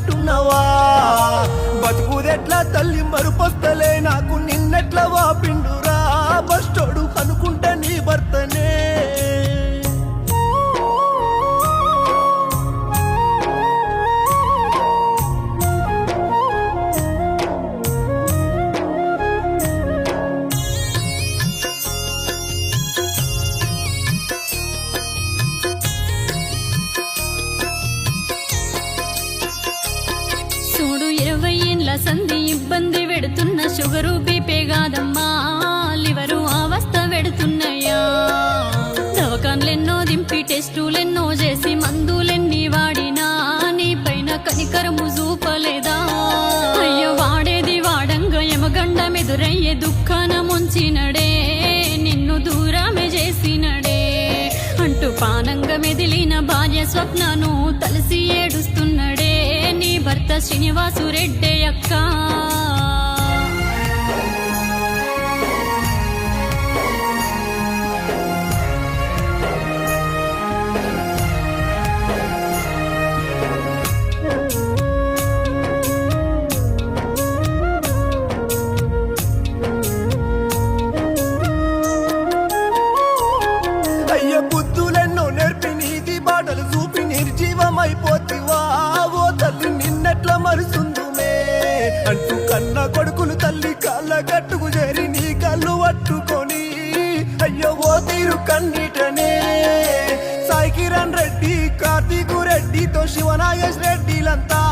అంటున్నావా బతుకుదెట్లా తల్లి మరుపొస్తలే నాకు నిన్నెట్లా వాపిండురా బస్టోడు అనుకుంటా నీ భర్తనే చూడు 20 ఏండ్ల సంధి ఇబ్బంది పెడుతున్న షుగరు బీపే కాదమ్మా లివరు అవస్థ పెడుతున్నాయా దవకాన్లెన్నో దింపి టెస్టులెన్నో చేసి మందులెన్ని వాడినా నీ పైన కనికరము చూపలేదా అయ్యో వాడేది వాడంగా ఎమగండమెదురయ్యే దుఃఖాన ముంచినడే నిన్ను దూరమే చేసినడే అంటూ పానంగా మెదిలిన భార్య స్వప్నను తలసి ఏడుస్తున్నడే నీ భర్త శ్రీనివాసు రెడ్డి అక్క అయ్య బుద్ధులెన్నో నేర్పి నీతి బాటలు చూపి నిర్జీవమైపోతివా ఓ తల్లి నిన్నెట్లా మరుసుందుమే అంటూ కన్న కొడుకులు తల్లి కాళ్ళ గట్టుకు చేరి నీ కళ్ళు పట్టుకొని అయ్యో ఓ తీరు కన్నీటనే సాయి కిరణ్ రెడ్డి కార్తీకు రెడ్డితో శివనాగేష్ రెడ్డిలంతా